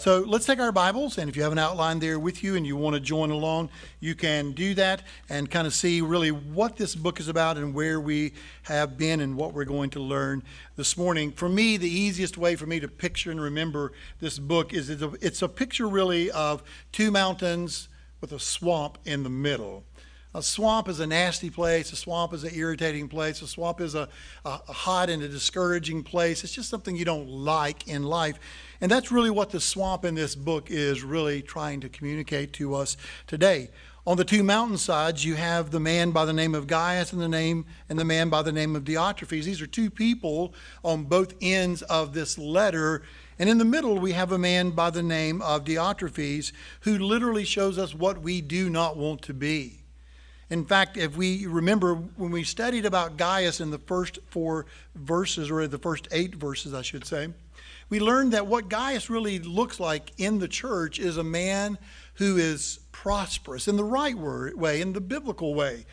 So let's take our Bibles, and if you have an outline there with you and you want to join along, you can do that and kind of see really what this book is about and where we have been and what we're going to learn this morning. For me, the easiest way for me to picture and remember this book is it's a picture really of two mountains with a swamp in the middle. A swamp is a nasty place. A swamp is an irritating place. A swamp is a hot and a discouraging place. It's just something you don't like in life. And that's really what the swamp in this book is really trying to communicate to us today. On the two mountainsides, you have the man by the name of Gaius and the man by the name of Diotrephes. These are two people on both ends of this letter. And in the middle, we have a man by the name of Diotrephes who literally shows us what we do not want to be. In fact, if we remember when we studied about Gaius in the first 4 verses, or the first 8 verses, I should say, we learned that what Gaius really looks like in the church is a man who is prosperous in the right way, in the biblical way.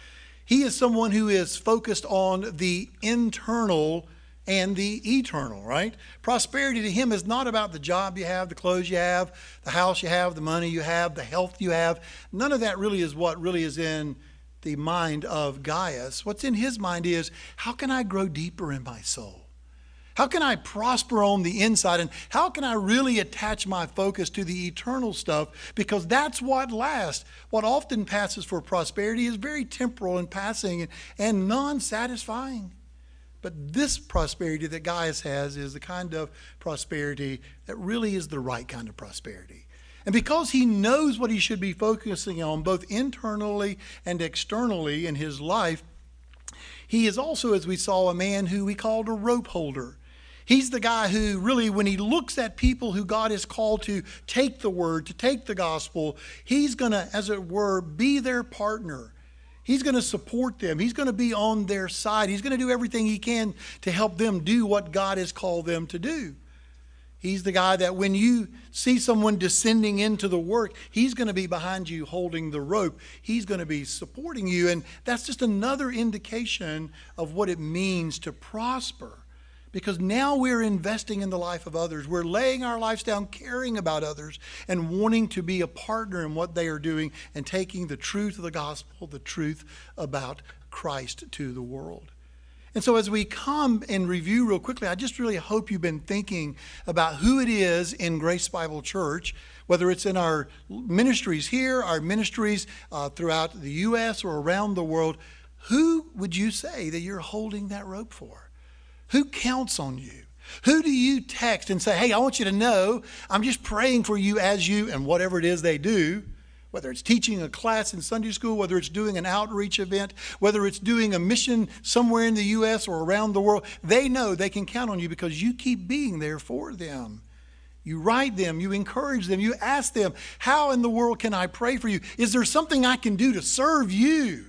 He is someone who is focused on the internal and the eternal, right? Prosperity to him is not about the job you have, the clothes you have, the house you have, the money you have, the health you have. None of that really is what really is in the mind of Gaius. What's in his mind is, how can I grow deeper in my soul? How can I prosper on the inside? And how can I really attach my focus to the eternal stuff? Because that's what lasts. What often passes for prosperity is very temporal and passing and non-satisfying. But this prosperity that Gaius has is the kind of prosperity that really is the right kind of prosperity. And because he knows what he should be focusing on, both internally and externally in his life, he is also, as we saw, a man who we called a rope holder. He's the guy who really, when he looks at people who God has called to take the word, to take the gospel, he's going to, as it were, be their partner. He's going to support them. He's going to be on their side. He's going to do everything he can to help them do what God has called them to do. He's the guy that when you see someone descending into the work, he's going to be behind you holding the rope. He's going to be supporting you. And that's just another indication of what it means to prosper. Because now we're investing in the life of others. We're laying our lives down, caring about others, and wanting to be a partner in what they are doing and taking the truth of the gospel, the truth about Christ to the world. And so as we come and review real quickly, I just really hope you've been thinking about who it is in Grace Bible Church, whether it's in our ministries here, our ministries throughout the U.S. or around the world. Who would you say that you're holding that rope for? Who counts on you? Who do you text and say, hey, I want you to know I'm just praying for you as you, and whatever it is they do, whether it's teaching a class in Sunday school, whether it's doing an outreach event, whether it's doing a mission somewhere in the U.S. or around the world, they know they can count on you because you keep being there for them. You write them, you encourage them, you ask them, how in the world can I pray for you? Is there something I can do to serve you?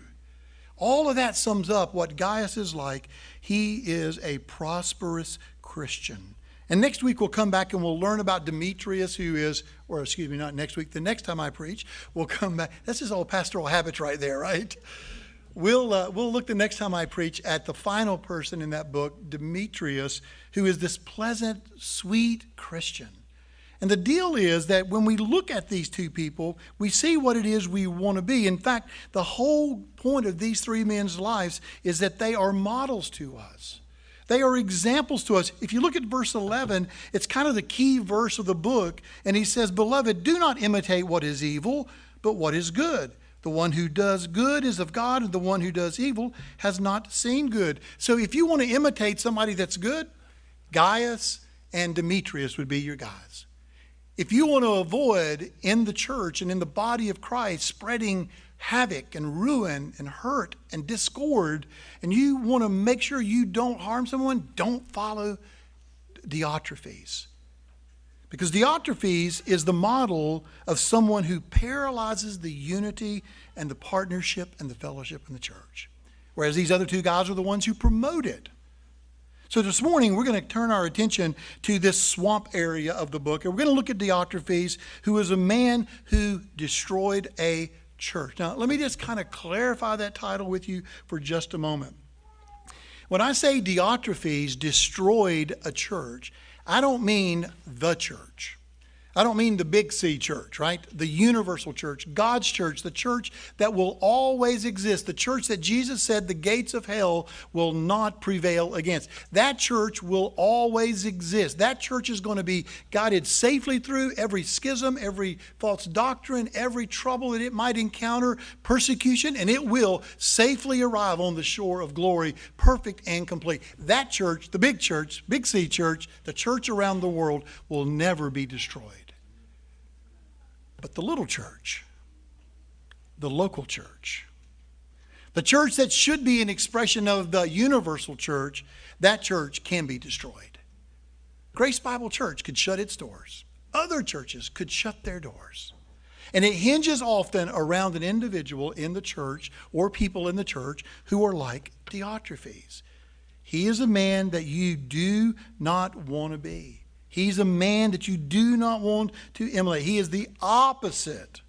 All of that sums up what Gaius is like. He is a prosperous Christian. And next week we'll come back and we'll learn about Demetrius, who is, or excuse me, not next week, the next time I preach, we'll come back. That's just all pastoral habits right there, right? We'll look the next time I preach at the final person in that book, Demetrius, who is this pleasant, sweet Christian. And the deal is that when we look at these two people, we see what it is we want to be. In fact, the whole point of these three men's lives is that they are models to us. They are examples to us. If you look at verse 11, it's kind of the key verse of the book. And he says, beloved, do not imitate what is evil, but what is good. The one who does good is of God, and the one who does evil has not seen good. So if you want to imitate somebody that's good, Gaius and Demetrius would be your guys. If you want to avoid in the church and in the body of Christ spreading havoc and ruin and hurt and discord, and you want to make sure you don't harm someone, don't follow Diotrephes. Because Diotrephes is the model of someone who paralyzes the unity and the partnership and the fellowship in the church. Whereas these other two guys are the ones who promote it. So this morning, we're going to turn our attention to this swamp area of the book. And we're going to look at Diotrephes, who is a man who destroyed a church. Now, let me just kind of clarify that title with you for just a moment. When I say Diotrephes destroyed a church, I don't mean the church. I don't mean the big C church, right? The universal church, God's church, the church that will always exist, the church that Jesus said the gates of hell will not prevail against. That church will always exist. That church is going to be guided safely through every schism, every false doctrine, every trouble that it might encounter, persecution, and it will safely arrive on the shore of glory, perfect and complete. That church, the big C church, the church around the world will never be destroyed. But the little church, the local church, the church that should be an expression of the universal church, that church can be destroyed. Grace Bible Church could shut its doors. Other churches could shut their doors. And it hinges often around an individual in the church or people in the church who are like Diotrephes. He is a man that you do not want to be. He's a man that you do not want to emulate. He is the opposite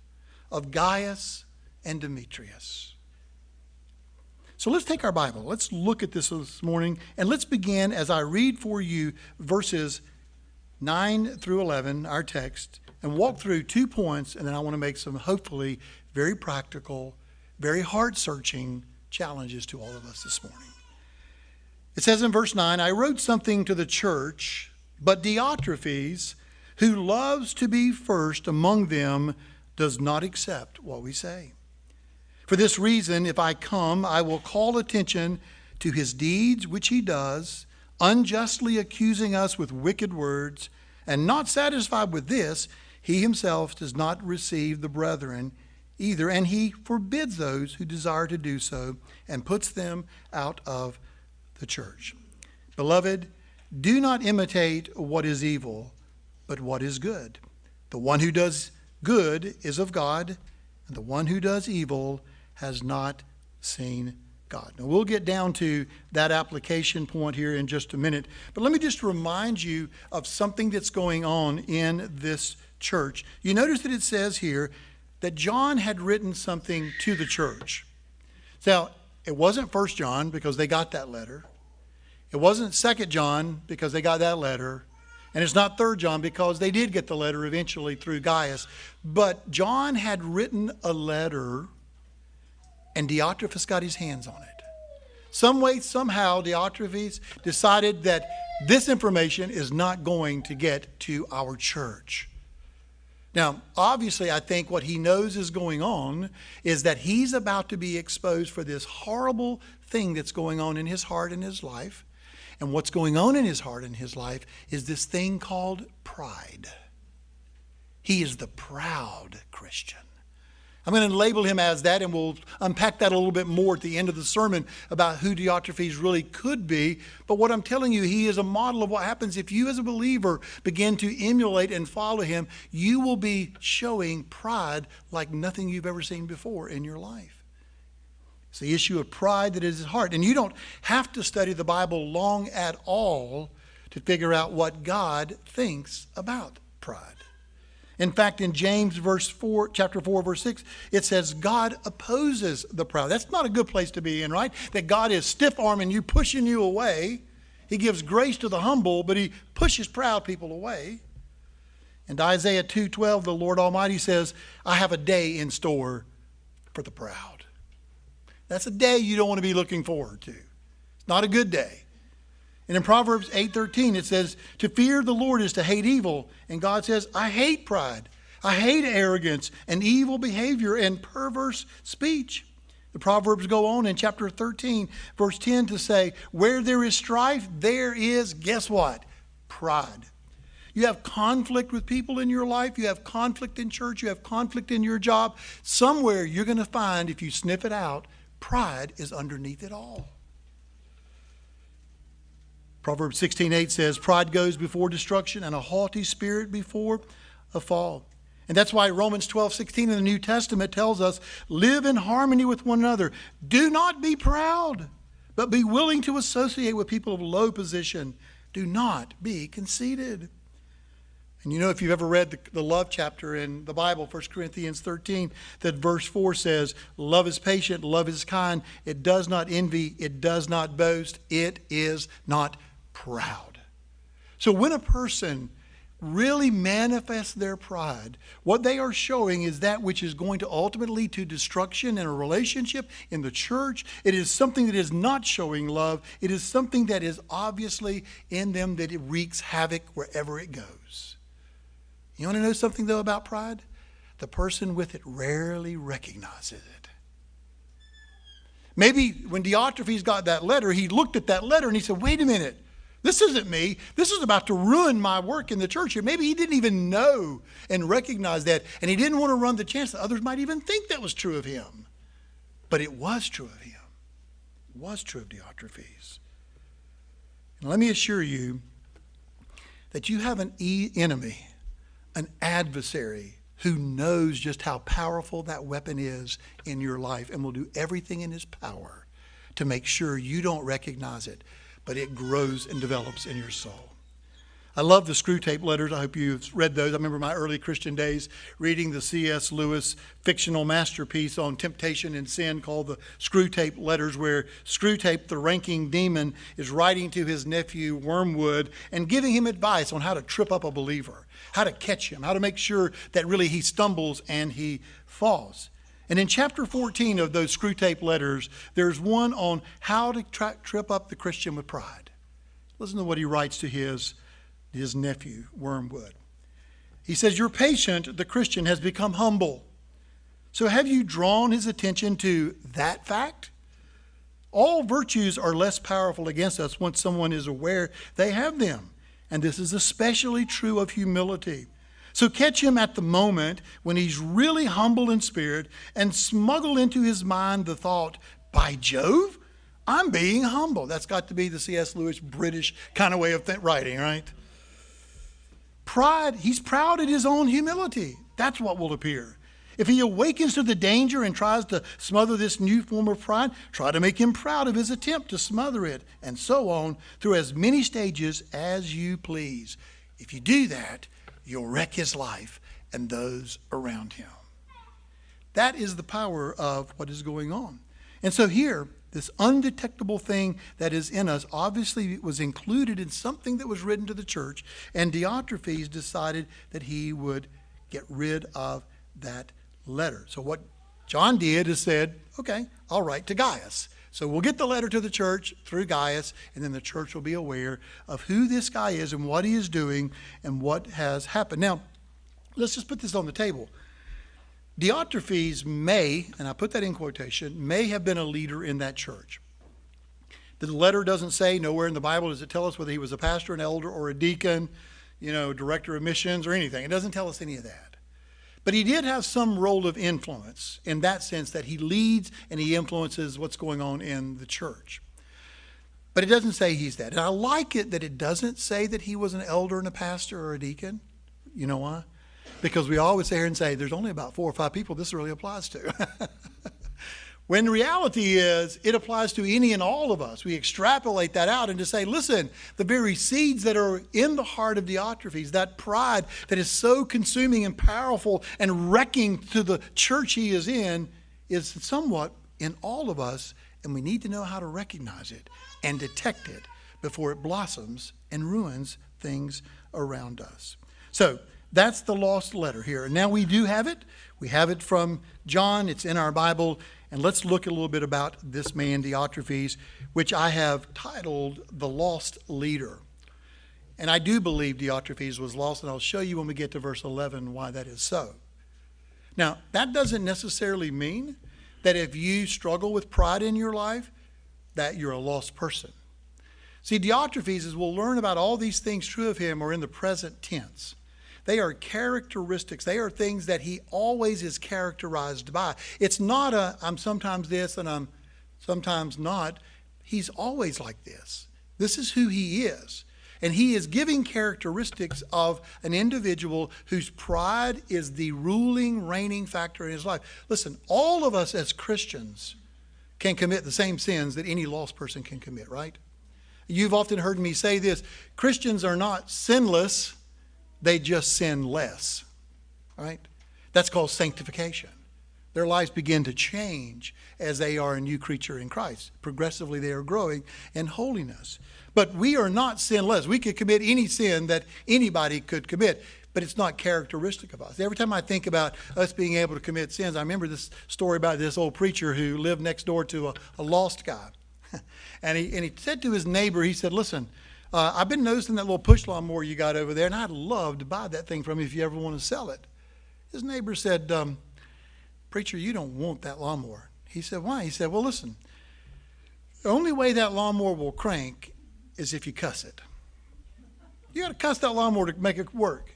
of Gaius and Demetrius. So let's take our Bible. Let's look at this morning, and let's begin as I read for you verses 9 through 11, our text, and walk through 2 points, and then I want to make some hopefully very practical, very heart-searching challenges to all of us this morning. It says in verse 9, I wrote something to the church, but Diotrephes, who loves to be first among them, does not accept what we say. For this reason, if I come, I will call attention to his deeds, which he does, unjustly accusing us with wicked words, and not satisfied with this, he himself does not receive the brethren either, and he forbids those who desire to do so, and puts them out of the church. Beloved, do not imitate what is evil, but what is good. The one who does good is of God, and the one who does evil has not seen God. Now, we'll get down to that application point here in just a minute, but let me just remind you of something that's going on in this church. You notice that it says here that John had written something to the church. Now, it wasn't 1 John because they got that letter. It wasn't 2 John because they got that letter. And it's not 3 John because they did get the letter eventually through Gaius. But John had written a letter and Diotrephes got his hands on it. Some way, somehow, Diotrephes decided that this information is not going to get to our church. Now, obviously, I think what he knows is going on is that he's about to be exposed for this horrible thing that's going on in his heart and his life. And what's going on in his heart and his life is this thing called pride. He is the proud Christian. I'm going to label him as that, and we'll unpack that a little bit more at the end of the sermon about who Diotrephes really could be. But what I'm telling you, he is a model of what happens if you as a believer begin to emulate and follow him. You will be showing pride like nothing you've ever seen before in your life. It's the issue of pride that is his heart. And you don't have to study the Bible long at all to figure out what God thinks about pride. In fact, in James chapter 4, verse 6, it says God opposes the proud. That's not a good place to be in, right? That God is stiff-arming you, pushing you away. He gives grace to the humble, but he pushes proud people away. And Isaiah 2:12, the Lord Almighty says, I have a day in store for the proud. That's a day you don't want to be looking forward to. It's not a good day. And in Proverbs 8:13, it says, to fear the Lord is to hate evil. And God says, I hate pride. I hate arrogance and evil behavior and perverse speech. The Proverbs go on in chapter 13, verse 10 to say, where there is strife, there is, guess what? Pride. You have conflict with people in your life. You have conflict in church. You have conflict in your job. Somewhere you're going to find, if you sniff it out, pride is underneath it all. Proverbs 16:8 says, pride goes before destruction and a haughty spirit before a fall. And that's why Romans 12:16 in the New Testament tells us, live in harmony with one another. Do not be proud, but be willing to associate with people of low position. Do not be conceited. And you know, if you've ever read the love chapter in the Bible, 1 Corinthians 13, that verse 4 says, love is patient, love is kind. It does not envy, it does not boast, it is not proud. So when a person really manifest their pride, what they are showing is that which is going to ultimately lead to destruction in a relationship, in the church. It is something that is not showing love. It is something that is obviously in them, that it wreaks havoc wherever it goes. You want to know something, though, about pride? The person with it rarely recognizes it. Maybe when Diotrephes got that letter, he looked at that letter and he said, wait a minute. This isn't me. This is about to ruin my work in the church here. Maybe he didn't even know and recognize that, and he didn't want to run the chance that others might even think that was true of him. But it was true of him. It was true of Diotrephes. And let me assure you that you have an enemy, an adversary, who knows just how powerful that weapon is in your life and will do everything in his power to make sure you don't recognize it, but it grows and develops in your soul. I love the Screw Tape letters. I hope you've read those. I remember my early Christian days reading the C.S. Lewis fictional masterpiece on temptation and sin called the Screw Tape letters, where Screw Tape, the ranking demon, is writing to his nephew Wormwood and giving him advice on how to trip up a believer, how to catch him, how to make sure that really he stumbles and he falls. And in chapter 14 of those Screw Tape letters, there's one on how to trip up the Christian with pride. Listen to what he writes to his nephew, Wormwood. He says, your patient, the Christian, has become humble. So have you drawn his attention to that fact? All virtues are less powerful against us once someone is aware they have them. And this is especially true of humility. So catch him at the moment when he's really humble in spirit and smuggle into his mind the thought, by Jove, I'm being humble. That's got to be the C.S. Lewis British kind of way of writing, right? Pride, he's proud at his own humility. That's what will appear. If he awakens to the danger and tries to smother this new form of pride, try to make him proud of his attempt to smother it, and so on through as many stages as you please. If you do that, you'll wreck his life and those around him. That is the power of what is going on. And so here, this undetectable thing that is in us obviously was included in something that was written to the church, and Diotrephes decided that he would get rid of that letter. So what John did is said, okay, I'll write to Gaius. So we'll get the letter to the church through Gaius, and then the church will be aware of who this guy is and what he is doing and what has happened. Now, let's just put this on the table. Diotrephes may, and I put that in quotation, may have been a leader in that church. The letter doesn't say, nowhere in the Bible does it tell us whether he was a pastor, an elder, or a deacon, director of missions or anything. It doesn't tell us any of that. But he did have some role of influence in that sense, that he leads and he influences what's going on in the church. But it doesn't say he's that. And I like it that it doesn't say that he was an elder and a pastor or a deacon. You know why? Because we always sit here and say, there's only about 4 or 5 people this really applies to. When the reality is, it applies to any and all of us. We extrapolate that out and to say, listen, the very seeds that are in the heart of Diotrephes, that pride that is so consuming and powerful and wrecking to the church he is in, is somewhat in all of us, and we need to know how to recognize it and detect it before it blossoms and ruins things around us. So that's the lost letter here. And now we do have it. We have it from John. It's in our Bible. And let's look a little bit about this man, Diotrephes, which I have titled The Lost Leader. And I do believe Diotrephes was lost, and I'll show you when we get to verse 11 why that is so. Now, that doesn't necessarily mean that if you struggle with pride in your life, that you're a lost person. See, Diotrephes, as we'll learn about all these things true of him, are in the present tense. They are characteristics. They are things that he always is characterized by. It's not I'm sometimes this and I'm sometimes not. He's always like this. This is who he is. And he is giving characteristics of an individual whose pride is the ruling, reigning factor in his life. Listen, all of us as Christians can commit the same sins that any lost person can commit, right? You've often heard me say this: Christians are not sinless. They just sin less, right? That's called sanctification. Their lives begin to change as they are a new creature in Christ. Progressively, they are growing in holiness. But we are not sinless. We could commit any sin that anybody could commit, but it's not characteristic of us. Every time I think about us being able to commit sins, I remember this story about this old preacher who lived next door to a lost guy. And he said to his neighbor, he said, listen, I've been noticing that little push lawnmower you got over there, and I'd love to buy that thing from you if you ever want to sell it. His neighbor said, preacher, you don't want that lawnmower. He said, why? He said, well, listen, the only way that lawnmower will crank is if you cuss it. You got to cuss that lawnmower to make it work.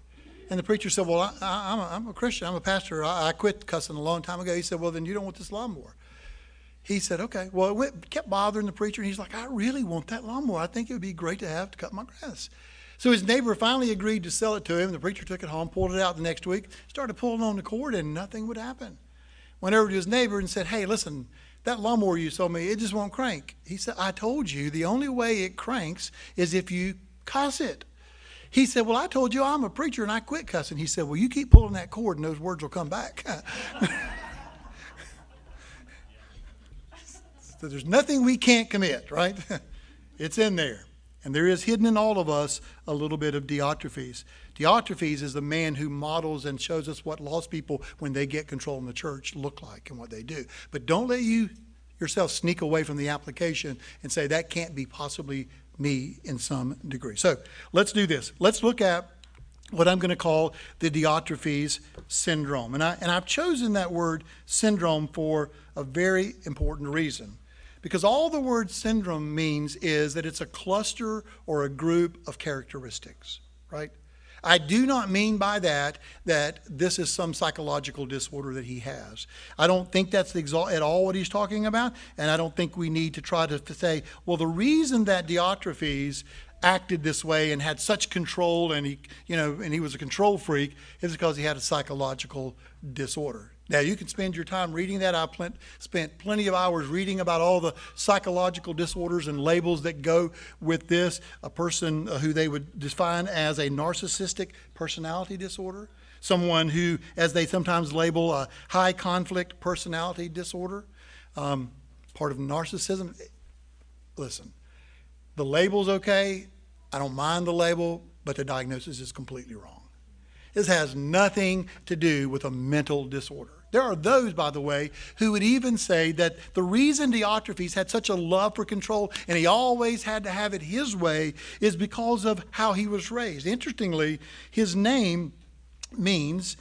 And the preacher said, well, I'm a Christian. I'm a pastor. I quit cussing a long time ago. He said, well, then you don't want this lawnmower. He said, okay. Well, it kept bothering the preacher. And he's like, I really want that lawnmower. I think it would be great to have to cut my grass. So his neighbor finally agreed to sell it to him. The preacher took it home, pulled it out the next week, started pulling on the cord, and nothing would happen. Went over to his neighbor and said, hey, listen, that lawnmower you sold me, it just won't crank. He said, I told you the only way it cranks is if you cuss it. He said, well, I told you I'm a preacher and I quit cussing. He said, well, you keep pulling that cord and those words will come back. So there's nothing we can't commit, right? It's in there. And there is hidden in all of us a little bit of Diotrephes. Diotrephes is the man who models and shows us what lost people, when they get control in the church, look like and what they do. But don't let yourself sneak away from the application and say that can't be possibly me in some degree. So let's do this. Let's look at what I'm going to call the Deotrophies Syndrome. And I've chosen that word syndrome for a very important reason. Because all the word syndrome means is that it's a cluster or a group of characteristics, right? I do not mean by that this is some psychological disorder that he has. I don't think that's at all what he's talking about, and I don't think we need to try to say, well, the reason that Diotrephes acted this way and had such control and he was a control freak is because he had a psychological disorder. Now, you can spend your time reading that. I've spent plenty of hours reading about all the psychological disorders and labels that go with this. A person who they would define as a narcissistic personality disorder. Someone who, as they sometimes label, a high conflict personality disorder. Part of narcissism. Listen, the label's okay. I don't mind the label, but the diagnosis is completely wrong. This has nothing to do with a mental disorder. There are those, by the way, who would even say that the reason Diotrephes had such a love for control and he always had to have it his way is because of how he was raised. Interestingly, his name means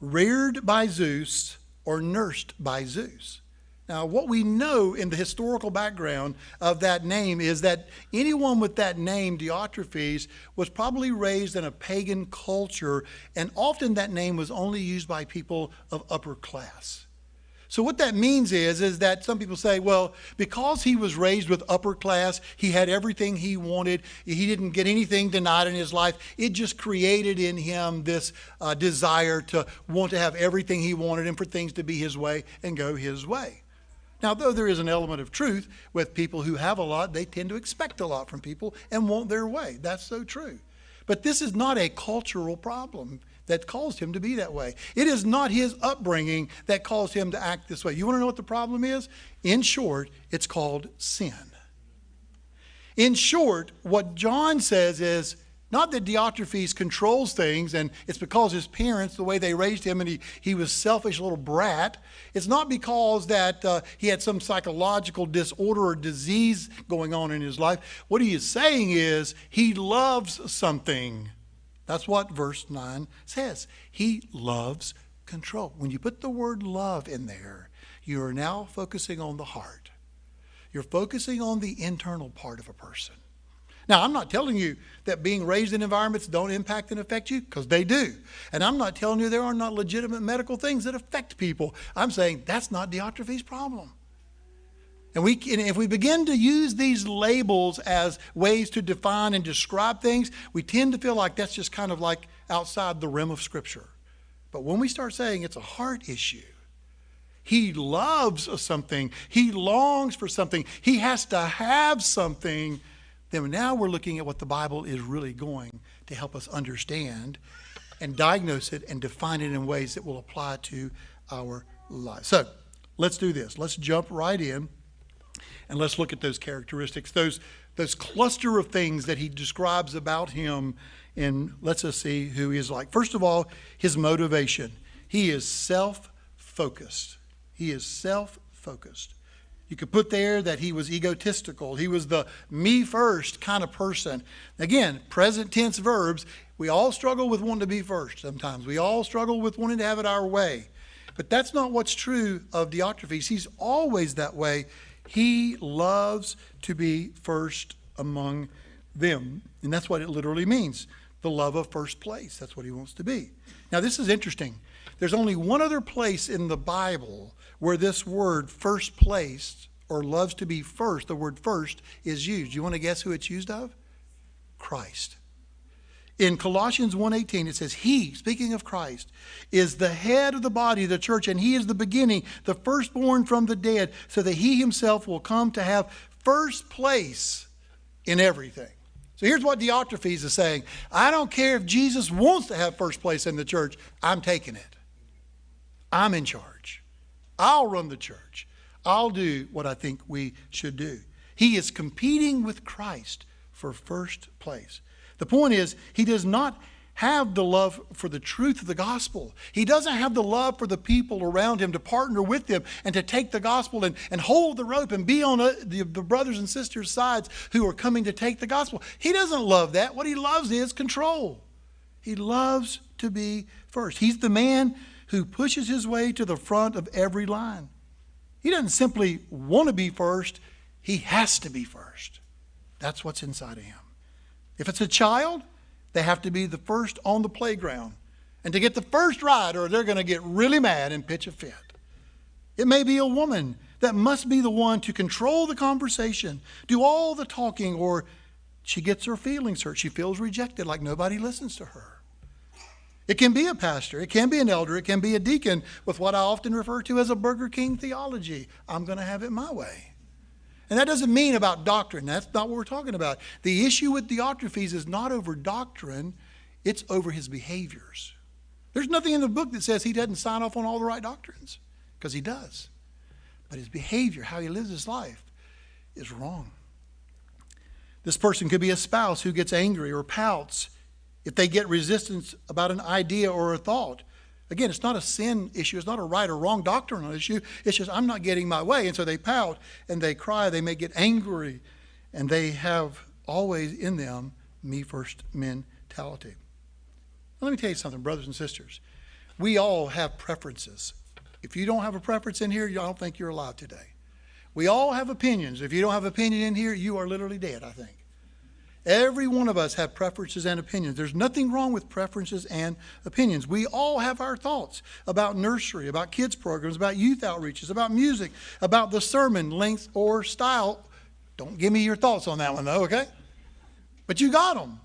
reared by Zeus or nursed by Zeus. Now, what we know in the historical background of that name is that anyone with that name, Diotrephes, was probably raised in a pagan culture, and often that name was only used by people of upper class. So what that means is that some people say, well, because he was raised with upper class, he had everything he wanted, he didn't get anything denied in his life, it just created in him this desire to want to have everything he wanted and for things to be his way and go his way. Now, though there is an element of truth with people who have a lot, they tend to expect a lot from people and want their way. That's so true. But this is not a cultural problem that caused him to be that way. It is not his upbringing that caused him to act this way. You want to know what the problem is? In short, it's called sin. In short, what John says is, not that Diotrephes controls things and it's because his parents, the way they raised him, and he was selfish little brat. It's not because that he had some psychological disorder or disease going on in his life. What he is saying is he loves something. That's what verse 9 says. He loves control. When you put the word love in there, you are now focusing on the heart. You're focusing on the internal part of a person. Now, I'm not telling you that being raised in environments don't impact and affect you, because they do. And I'm not telling you there are not legitimate medical things that affect people. I'm saying that's not Diotrephes' problem. And if we begin to use these labels as ways to define and describe things, we tend to feel like that's just kind of like outside the rim of Scripture. But when we start saying it's a heart issue, he loves something, he longs for something, he has to have something, then now we're looking at what the Bible is really going to help us understand and diagnose it and define it in ways that will apply to our life. So let's do this. Let's jump right in and let's look at those characteristics, those cluster of things that he describes about him, and let's just see who he is like. First of all, his motivation. He is self-focused. He is self-focused. You could put there that he was egotistical. He was the me first kind of person. Again, present tense verbs. We all struggle with wanting to be first sometimes. We all struggle with wanting to have it our way. But that's not what's true of Diotrephes. He's always that way. He loves to be first among them. And that's what it literally means. The love of first place. That's what he wants to be. Now, this is interesting. There's only one other place in the Bible where this word first place or loves to be first, the word first, is used. You want to guess who it's used of? Christ. In Colossians 1:18, it says, he, speaking of Christ, is the head of the body of the church, and he is the beginning, the firstborn from the dead, so that he himself will come to have first place in everything. So here's what Diotrephes is saying. I don't care if Jesus wants to have first place in the church. I'm taking it. I'm in charge. I'll run the church. I'll do what I think we should do. He is competing with Christ for first place. The point is, he does not have the love for the truth of the gospel. He doesn't have the love for the people around him to partner with them and to take the gospel and hold the rope and be on the brothers and sisters' sides who are coming to take the gospel. He doesn't love that. What he loves is control. He loves to be first. He's the man who pushes his way to the front of every line. He doesn't simply want to be first. He has to be first. That's what's inside of him. If it's a child, they have to be the first on the playground and to get the first ride, or they're going to get really mad and pitch a fit. It may be a woman that must be the one to control the conversation, do all the talking, or she gets her feelings hurt. She feels rejected, like nobody listens to her. It can be a pastor. It can be an elder. It can be a deacon with what I often refer to as a Burger King theology. I'm going to have it my way. And that doesn't mean about doctrine. That's not what we're talking about. The issue with Diotrephes is not over doctrine. It's over his behaviors. There's nothing in the book that says he doesn't sign off on all the right doctrines, because he does. But his behavior, how he lives his life, is wrong. This person could be a spouse who gets angry or pouts if they get resistance about an idea or a thought. Again, it's not a sin issue. It's not a right or wrong doctrinal issue. It's just, I'm not getting my way. And so they pout and they cry. They may get angry. And they have always in them me first mentality. Let me tell you something, brothers and sisters. We all have preferences. If you don't have a preference in here, I don't think you're alive today. We all have opinions. If you don't have an opinion in here, you are literally dead, I think. Every one of us have preferences and opinions. There's nothing wrong with preferences and opinions. We all have our thoughts about nursery, about kids programs, about youth outreaches, about music, about the sermon length or style. Don't give me your thoughts on that one though, okay? But you got them.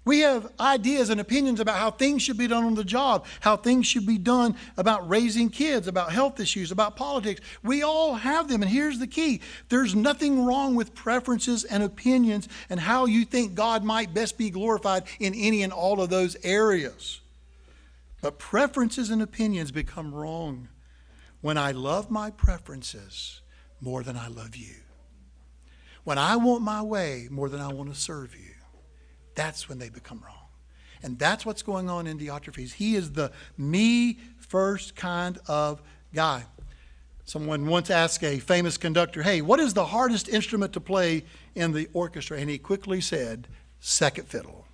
We have ideas and opinions about how things should be done on the job, how things should be done about raising kids, about health issues, about politics. We all have them, and here's the key. There's nothing wrong with preferences and opinions and how you think God might best be glorified in any and all of those areas. But preferences and opinions become wrong when I love my preferences more than I love you. When I want my way more than I want to serve you. That's when they become wrong. And that's what's going on in Diotrephes. He is the me first kind of guy. Someone once asked a famous conductor, hey, what is the hardest instrument to play in the orchestra? And he quickly said, second fiddle.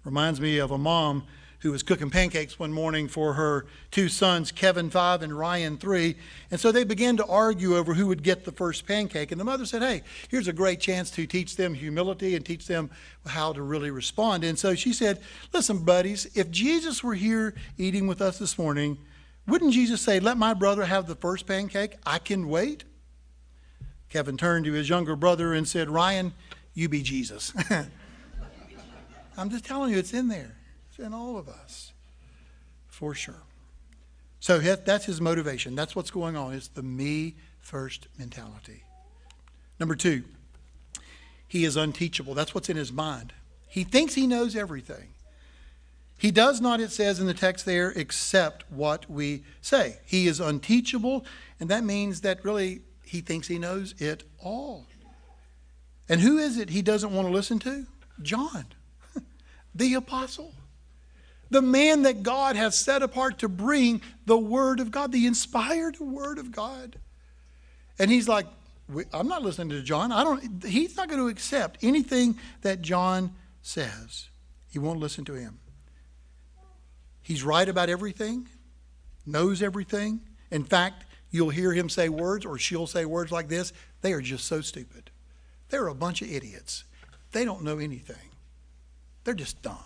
Reminds me of a mom who was cooking pancakes one morning for her two sons, Kevin 5 and Ryan 3. And so they began to argue over who would get the first pancake. And the mother said, hey, here's a great chance to teach them humility and teach them how to really respond. And so she said, listen, buddies, if Jesus were here eating with us this morning, wouldn't Jesus say, let my brother have the first pancake? I can wait. Kevin turned to his younger brother and said, Ryan, you be Jesus. I'm just telling you, it's in there. In all of us, for sure. So that's his motivation. That's what's going on. It's the me first mentality. Number 2, he is unteachable. That's what's in his mind. He thinks he knows everything. He does not, it says in the text there, accept what we say. He is unteachable, and that means that really he thinks he knows it all. And who is it he doesn't want to listen to? John, the apostle. The man that God has set apart to bring the Word of God, the inspired Word of God. And he's like, I'm not listening to John. He's not going to accept anything that John says. He won't listen to him. He's right about everything, knows everything. In fact, you'll hear him say words, or she'll say words like this. They are just so stupid. They're a bunch of idiots. They don't know anything. They're just dumb.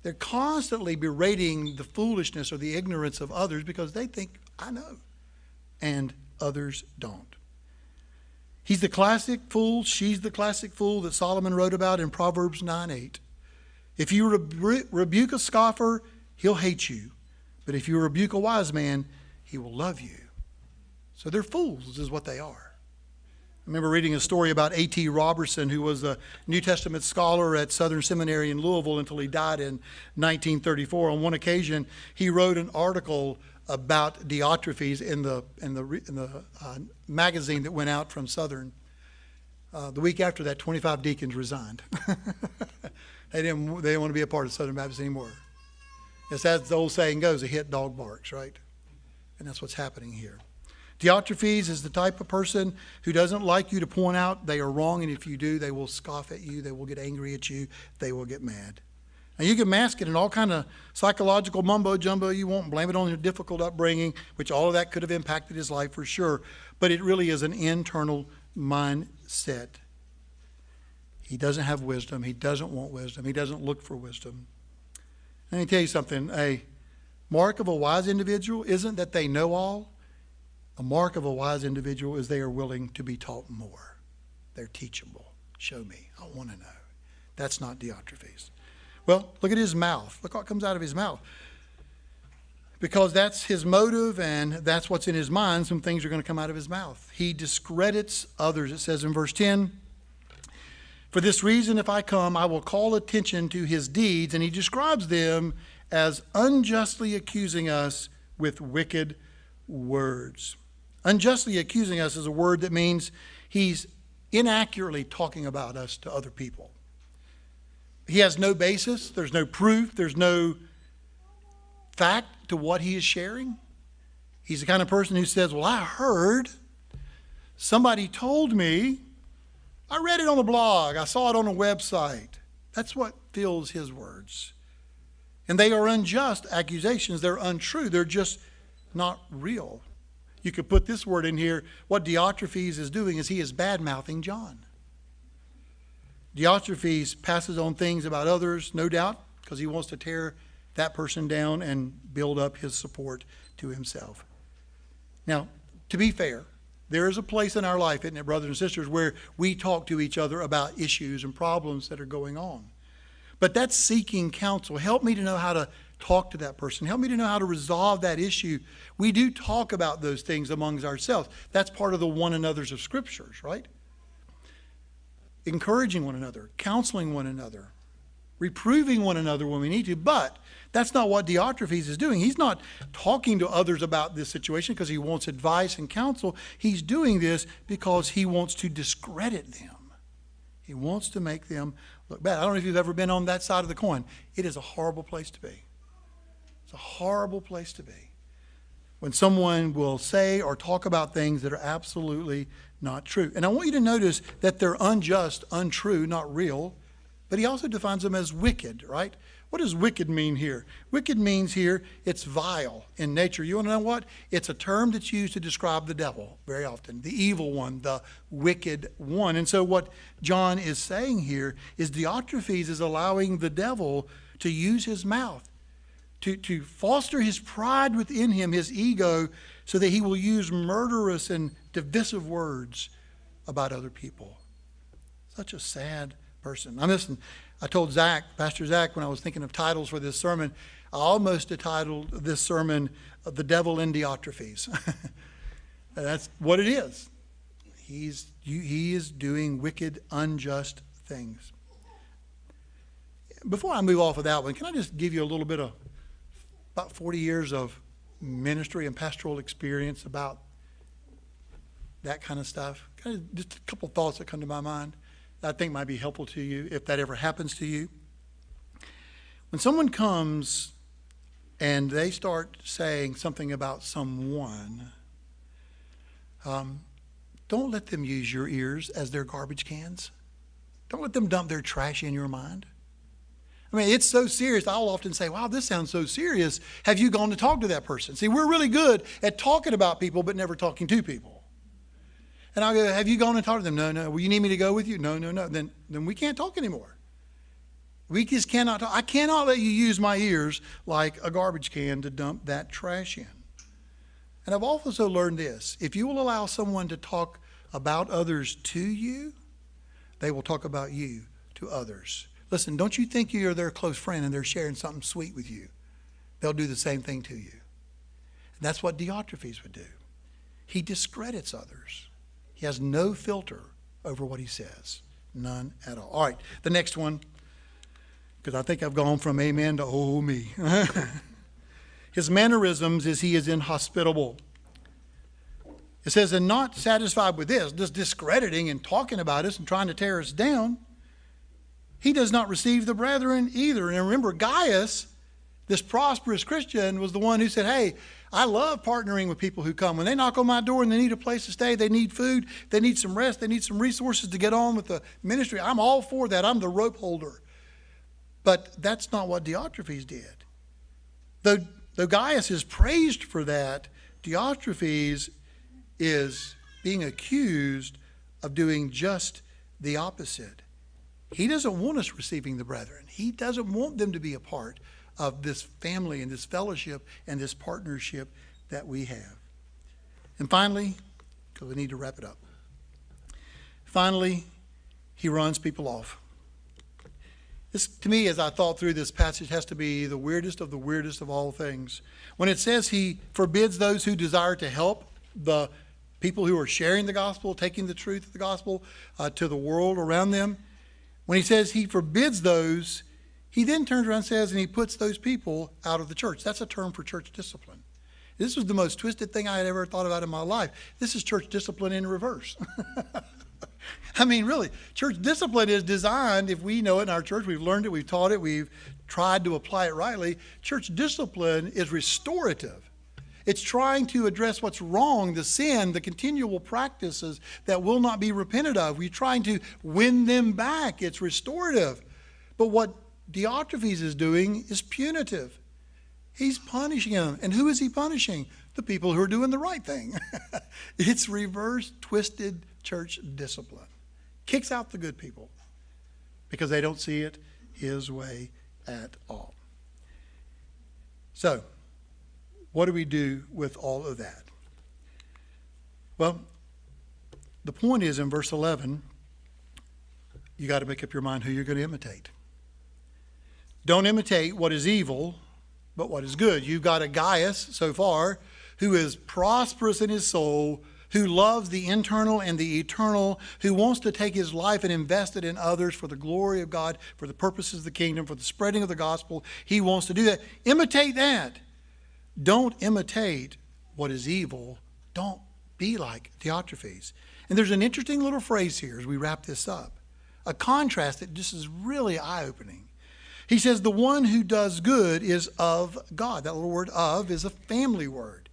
They're constantly berating the foolishness or the ignorance of others because they think, I know, and others don't. He's the classic fool. She's the classic fool that Solomon wrote about in Proverbs 9:8. If you rebuke a scoffer, he'll hate you. But if you rebuke a wise man, he will love you. So they're fools is what they are. I remember reading a story about A.T. Robertson, who was a New Testament scholar at Southern Seminary in Louisville until he died in 1934. On one occasion, he wrote an article about Diotrephes in the magazine that went out from Southern. The week after that, 25 deacons resigned. They didn't want to be a part of Southern Baptist anymore. It's as the old saying goes, a hit dog barks, right? And that's what's happening here. Diotrephes is the type of person who doesn't like you to point out they are wrong, and if you do, they will scoff at you, they will get angry at you, they will get mad. And you can mask it in all kind of psychological mumbo-jumbo you want, blame it on your difficult upbringing, which all of that could have impacted his life for sure, but it really is an internal mindset. He doesn't have wisdom, he doesn't want wisdom, he doesn't look for wisdom. Let me tell you something, a mark of a wise individual isn't that they know all. A mark of a wise individual is they are willing to be taught more. They're teachable. Show me. I want to know. That's not Diotrephes. Well, look at his mouth. Look what comes out of his mouth. Because that's his motive and that's what's in his mind, some things are going to come out of his mouth. He discredits others. It says in verse 10, for this reason, if I come, I will call attention to his deeds. And he describes them as unjustly accusing us with wicked words. Unjustly accusing us is a word that means he's inaccurately talking about us to other people. He has no basis, there's no proof, there's no fact to what he is sharing. He's the kind of person who says, well, I heard, somebody told me, I read it on a blog, I saw it on a website. That's what fills his words. And they are unjust accusations, they're untrue, they're just not real. You could put this word in here. What Diotrephes is doing is he is bad-mouthing John. Diotrephes passes on things about others, no doubt, because he wants to tear that person down and build up his support to himself. Now, to be fair, there is a place in our life, isn't it, brothers and sisters, where we talk to each other about issues and problems that are going on. But that's seeking counsel. Help me to know how to talk to that person. Help me to know how to resolve that issue. We do talk about those things amongst ourselves. That's part of the one another's of scriptures, right? Encouraging one another, counseling one another, reproving one another when we need to. But that's not what Diotrephes is doing. He's not talking to others about this situation because he wants advice and counsel. He's doing this because he wants to discredit them. He wants to make them look bad. I don't know if you've ever been on that side of the coin. It is a horrible place to be. It's a horrible place to be when someone will say or talk about things that are absolutely not true. And I want you to notice that they're unjust, untrue, not real, but he also defines them as wicked, right? What does wicked mean here? Wicked means here it's vile in nature. You want to know what? It's a term that's used to describe the devil very often, the evil one, the wicked one. And so what John is saying here is Diotrephes is allowing the devil to use his mouth to foster his pride within him, his ego, so that he will use murderous and divisive words about other people. Such a sad person. I told Zach, Pastor Zach, when I was thinking of titles for this sermon, I almost titled this sermon, The Devil in Diotrephes. That's what it is. He is doing wicked, unjust things. Before I move off of that one, can I just give you a little bit of about 40 years of ministry and pastoral experience about that kind of stuff? Just a couple thoughts that come to my mind that I think might be helpful to you if that ever happens to you. When someone comes and they start saying something about someone, don't let them use your ears as their garbage cans. Don't let them dump their trash in your mind. I mean, it's so serious. I'll often say, wow, this sounds so serious. Have you gone to talk to that person? See, we're really good at talking about people, but never talking to people. And I'll go, have you gone and talked to them? No. Well, you need me to go with you? No. Then we can't talk anymore. We just cannot talk. I cannot let you use my ears like a garbage can to dump that trash in. And I've also learned this. If you will allow someone to talk about others to you, they will talk about you to others. Listen, don't you think you're their close friend and they're sharing something sweet with you? They'll do the same thing to you. And that's what Diotrephes would do. He discredits others. He has no filter over what he says. None at all. All right, the next one, because I think I've gone from amen to oh me. His mannerisms is he is inhospitable. It says, and not satisfied with this, just discrediting and talking about us and trying to tear us down, he does not receive the brethren either. And remember, Gaius, this prosperous Christian, was the one who said, hey, I love partnering with people who come. When they knock on my door and they need a place to stay, they need food, they need some rest, they need some resources to get on with the ministry. I'm all for that. I'm the rope holder. But that's not what Diotrephes did. Though Gaius is praised for that, Diotrephes is being accused of doing just the opposite. He doesn't want us receiving the brethren. He doesn't want them to be a part of this family and this fellowship and this partnership that we have. And finally, because we need to wrap it up, finally, he runs people off. This, to me, as I thought through this passage, has to be the weirdest of all things. When it says he forbids those who desire to help the people who are sharing the gospel, taking the truth of the gospel to the world around them, when he says he forbids those, he then turns around and says, and he puts those people out of the church. That's a term for church discipline. This was the most twisted thing I had ever thought about in my life. This is church discipline in reverse. I mean, really, church discipline is designed, if we know it in our church, we've learned it, we've taught it, we've tried to apply it rightly. Church discipline is restorative. It's trying to address what's wrong, the sin, the continual practices that will not be repented of. We're trying to win them back. It's restorative. But what Diotrephes is doing is punitive. He's punishing them. And who is he punishing? The people who are doing the right thing. It's reverse, twisted church discipline. Kicks out the good people because they don't see it his way at all. So, what do we do with all of that? Well, the point is in verse 11, you got to make up your mind who you're going to imitate. Don't imitate what is evil, but what is good. You've got a Gaius so far who is prosperous in his soul, who loves the internal and the eternal, who wants to take his life and invest it in others for the glory of God, for the purposes of the kingdom, for the spreading of the gospel. He wants to do that. Imitate that. Don't imitate what is evil. Don't be like Diotrephes. And there's an interesting little phrase here as we wrap this up, a contrast that just is really eye-opening. He says, the one who does good is of God. That little word of is a family word.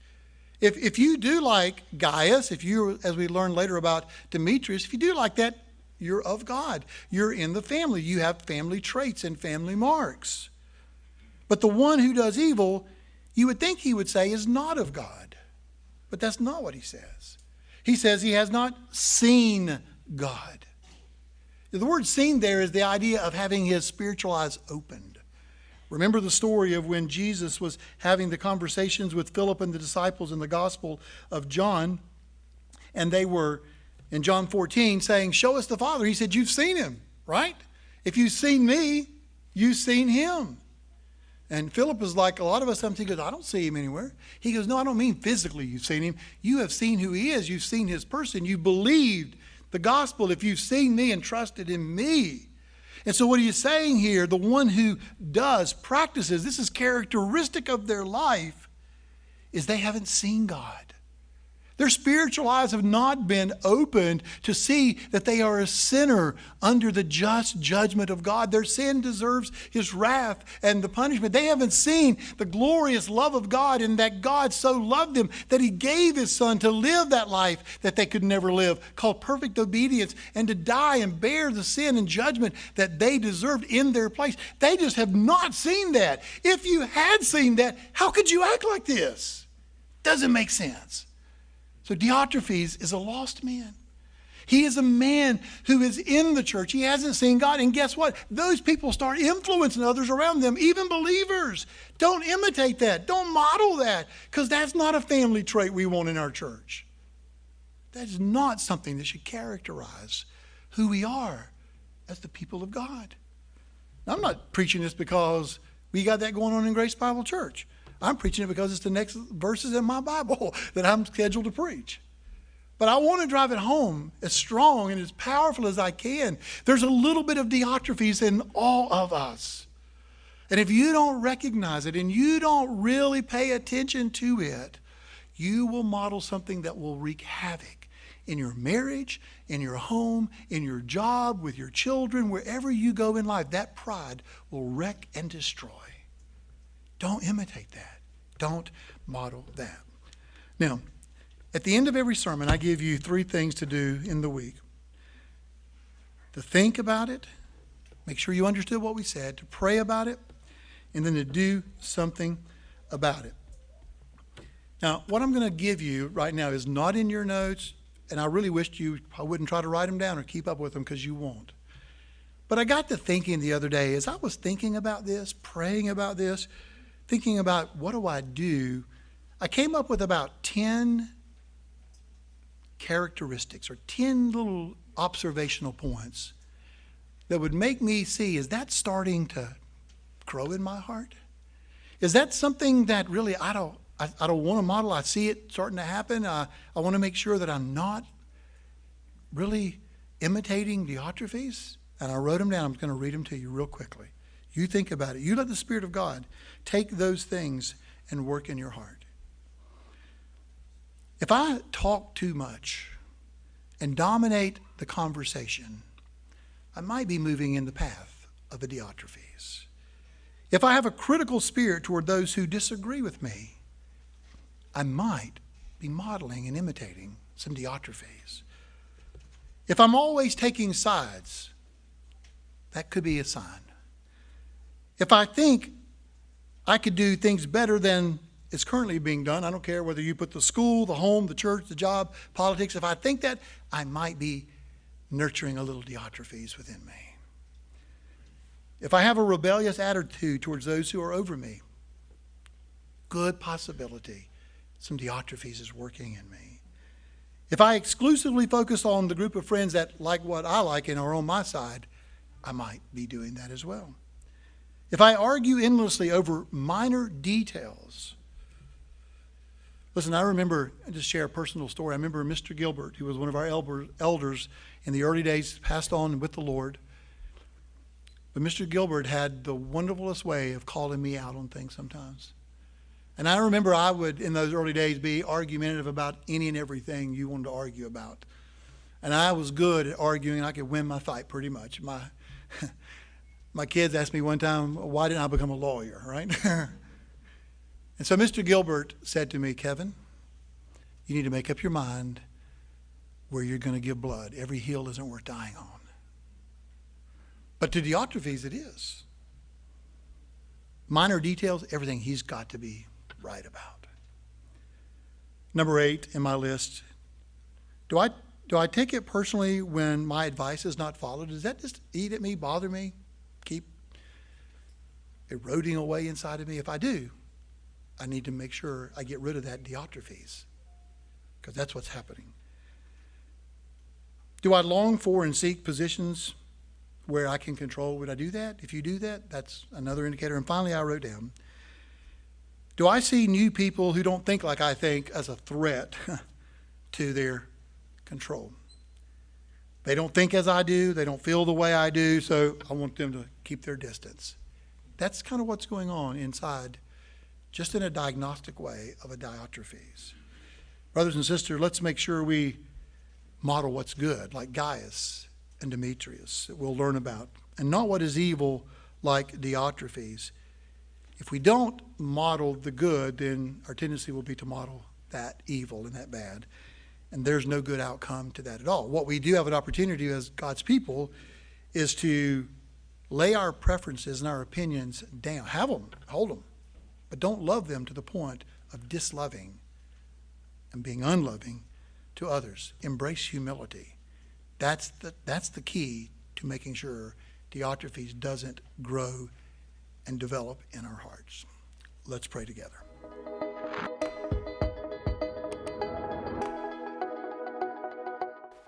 If you do like Gaius, if you, as we learn later about Demetrius, if you do like that, you're of God. You're in the family. You have family traits and family marks. But the one who does evil, you would think he would say, is not of God. But that's not what he says. He says he has not seen God. The word seen there is the idea of having his spiritual eyes opened. Remember the story of when Jesus was having the conversations with Philip and the disciples in the Gospel of John, and they were, in John 14, saying, show us the Father. He said, you've seen him, right? If you've seen me, you've seen him. And Philip is like a lot of us sometimes. He goes, I don't see him anywhere. He goes, no, I don't mean physically you've seen him. You have seen who he is. You've seen his person. You believed the gospel if you've seen me and trusted in me. And so what are you saying here? The one who does, practices, this is characteristic of their life, is they haven't seen God. Their spiritual eyes have not been opened to see that they are a sinner under the just judgment of God. Their sin deserves his wrath and the punishment. They haven't seen the glorious love of God, and that God so loved them that he gave his son to live that life that they could never live, called perfect obedience, and to die and bear the sin and judgment that they deserved in their place. They just have not seen that. If you had seen that, how could you act like this? Doesn't make sense. So Diotrephes is a lost man. He is a man who is in the church. He hasn't seen God. And guess what? Those people start influencing others around them, even believers. Don't imitate that. Don't model that, because that's not a family trait we want in our church. That is not something that should characterize who we are as the people of God. Now, I'm not preaching this because we got that going on in Grace Bible Church. I'm preaching it because it's the next verses in my Bible that I'm scheduled to preach. But I want to drive it home as strong and as powerful as I can. There's a little bit of Diotrephes in all of us. And if you don't recognize it and you don't really pay attention to it, you will model something that will wreak havoc in your marriage, in your home, in your job, with your children, wherever you go in life. That pride will wreck and destroy. Don't imitate that. Don't model that. Now, at the end of every sermon, I give you 3 things to do in the week. To think about it, make sure you understood what we said, to pray about it, and then to do something about it. Now, what I'm going to give you right now is not in your notes, and I really wished I wouldn't try to write them down or keep up with them, because you won't. But I got to thinking the other day, as I was thinking about this, praying about this, thinking about what do I do, I came up with about 10 characteristics or 10 little observational points that would make me see, is that starting to grow in my heart? Is that something that really I don't want to model? I see it starting to happen. I want to make sure that I'm not really imitating Diotrephes. And I wrote them down. I'm going to read them to you real quickly. You think about it. You let the Spirit of God take those things and work in your heart. If I talk too much and dominate the conversation, I might be moving in the path of a Diotrephes. If I have a critical spirit toward those who disagree with me, I might be modeling and imitating some Diotrephes. If I'm always taking sides, that could be a sign. If I think I could do things better than is currently being done, I don't care whether you put the school, the home, the church, the job, politics, if I think that, I might be nurturing a little Diotrephes within me. If I have a rebellious attitude towards those who are over me, good possibility some Diotrephes is working in me. If I exclusively focus on the group of friends that like what I like and are on my side, I might be doing that as well. If I argue endlessly over minor details. Listen, I remember, I'll just share a personal story. I remember Mr. Gilbert, who was one of our elders in the early days, passed on with the Lord. But Mr. Gilbert had the wonderfulest way of calling me out on things sometimes. And I remember I would, in those early days, be argumentative about any and everything you wanted to argue about. And I was good at arguing. I could win my fight pretty much. My kids asked me one time, why didn't I become a lawyer, right? And so Mr. Gilbert said to me, Kevin, you need to make up your mind where you're going to give blood. Every hill isn't worth dying on. But to Diotrephes, it is. Minor details, everything he's got to be right about. Number 8 in my list, do I take it personally when my advice is not followed? Does that just eat at me, bother me, keep eroding away inside of me? If I do, I need to make sure I get rid of that Diotrephes, because that's what's happening. Do I long for and seek positions where I can control? Would I do that? If you do that, that's another indicator. And finally, I wrote down, do I see new people who don't think like I think as a threat to their control? They don't think as I do. They don't feel the way I do. So I want them to keep their distance. That's kind of what's going on inside, just in a diagnostic way, of a Diotrephes. Brothers and sisters, let's make sure we model what's good, like Gaius and Demetrius, that we'll learn about, and not what is evil, like Diotrephes. If we don't model the good, then our tendency will be to model that evil and that bad. And there's no good outcome to that at all. What we do have an opportunity as God's people is to lay our preferences and our opinions down. Have them, hold them, but don't love them to the point of disloving and being unloving to others. Embrace humility. That's the key to making sure Diotrephes doesn't grow and develop in our hearts. Let's pray together.